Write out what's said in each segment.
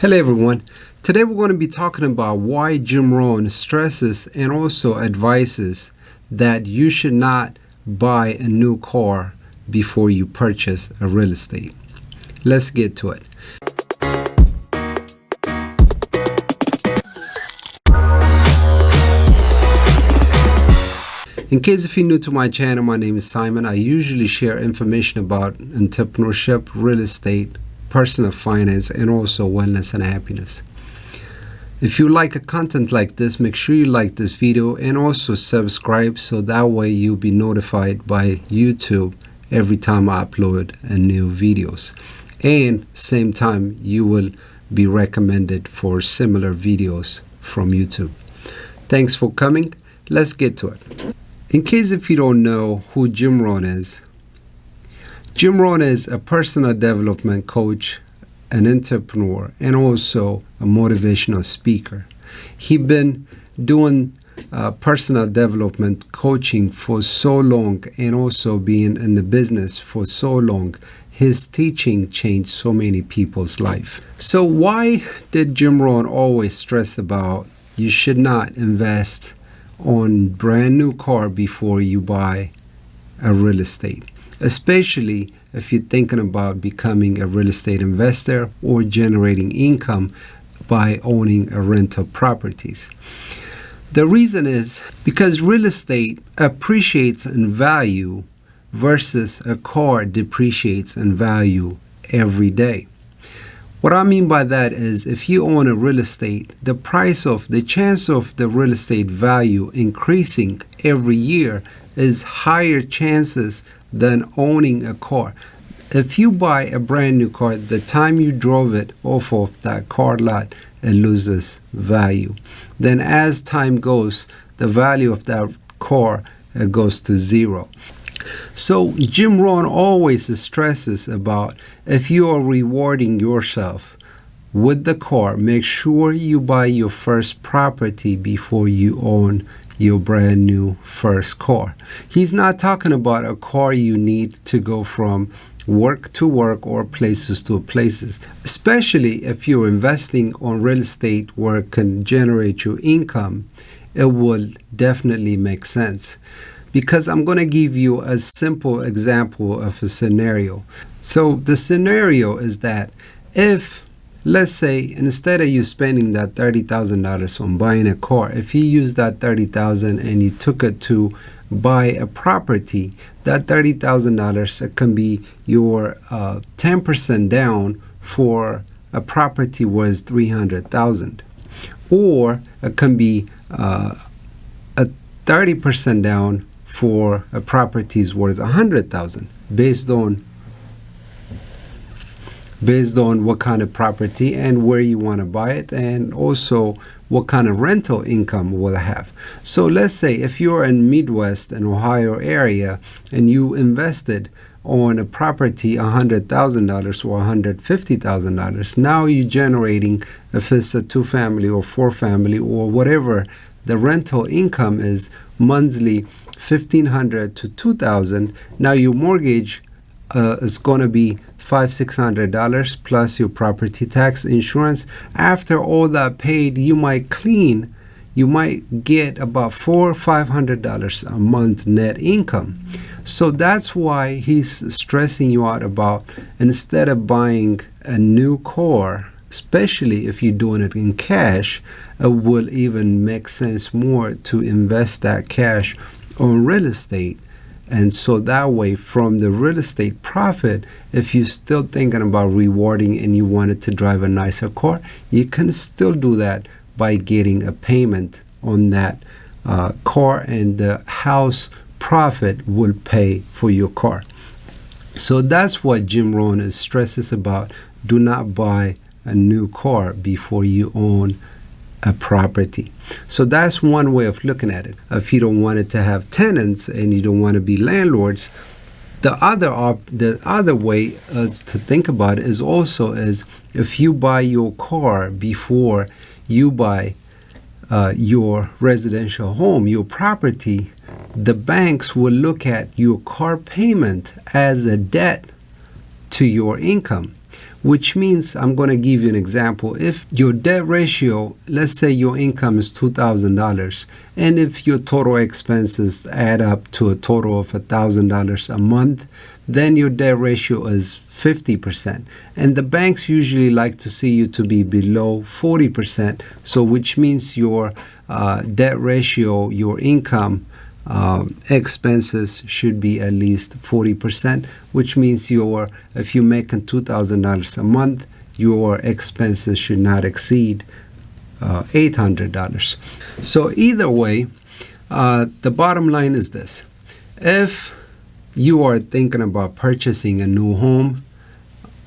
Hello everyone. Today we're going to be talking about why Jim Rohn stresses and also advises that you should not buy a new car before you purchase a real estate. Let's get to it. In case if you're new to my channel, my name is Simon. I usually share information about entrepreneurship, real estate, personal finance, and also wellness and happiness. If you like a content like this, make sure you like this video and also subscribe so that way you'll be notified by YouTube every time I upload a new videos. And same time you will be recommended for similar videos from YouTube. Thanks for coming. Let's get to it. In case if you don't know who Jim Rohn is, Jim Rohn is a personal development coach, an entrepreneur, and also a motivational speaker. He's been doing personal development coaching for so long and also being in the business for so long. His teaching changed so many people's life. So why did Jim Rohn always stress about you should not invest on brand new car before you buy a real estate? Especially if you're thinking about becoming a real estate investor or generating income by owning a rental properties. The reason is because real estate appreciates in value versus a car depreciates in value every day. What I mean by that is if you own a real estate, the chance of the real estate value increasing every year is higher chances than owning a car. If you buy a brand new car, the time you drove it off of that car lot, it loses value. Then as time goes, the value of that car goes to zero. So Jim Rohn always stresses about if you are rewarding yourself with the car, make sure you buy your first property before you own your brand new first car. He's not talking about a car you need to go from work to work or places to places, especially if you're investing on real estate where it can generate your income. It will definitely make sense. Because I'm going to give you a simple example of a scenario. So the scenario is that if, let's say, instead of you spending that $30,000 on buying a car, if you use that $30,000 and you took it to buy a property, that $30,000 can be your 10% down for a property worth $300,000, or it can be a 30% down for a property's worth $100,000 based on what kind of property and where you want to buy it, and also what kind of rental income will have. So let's say if you're in Midwest and Ohio area and you invested on a property $100,000 or $150,000, now you're generating, if it's a 2-family or 4-family or whatever the rental income is, monthly $1,500 to $2,000. Now your mortgage is going to be $500-$600 plus your property tax, insurance. After all that paid, you might get about $400 or $500 a month net income. So that's why he's stressing you out about, instead of buying a new car, especially if you're doing it in cash, it will even make sense more to invest that cash on real estate. And so that way, from the real estate profit, if you're still thinking about rewarding and you wanted to drive a nicer car, you can still do that by getting a payment on that car, and the house profit will pay for your car. So that's what Jim Rohn stresses about. Do not buy a new car before you own a property. So that's one way of looking at it. If you don't want it to have tenants and you don't want to be landlords, the other way to think about it is also is if you buy your car before you buy your residential home, your property, the banks will look at your car payment as a debt to your income. which means I'm going to give you an example. If your debt ratio, let's say your income is $2,000, and if your total expenses add up to a total of $1,000 a month, then your debt ratio is 50%. And the banks usually like to see you to be below 40%, so which means your debt ratio, your income expenses should be at least 40%, which means if you're making $2,000 a month, your expenses should not exceed $800. So either way, the bottom line is this: if you are thinking about purchasing a new home,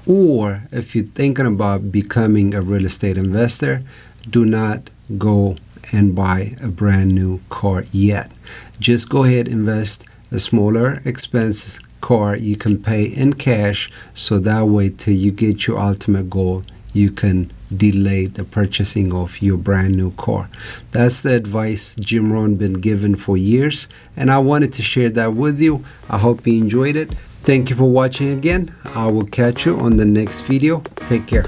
or if you're thinking about becoming a real estate investor, do not go and buy a brand new car yet. Just go ahead and invest a smaller expense car you can pay in cash, so that way till you get your ultimate goal, you can delay the purchasing of your brand new car. That's the advice Jim Rohn been given for years, and I wanted to share that with you. I hope you enjoyed it. Thank you for watching again. I will catch you on the next video. Take care.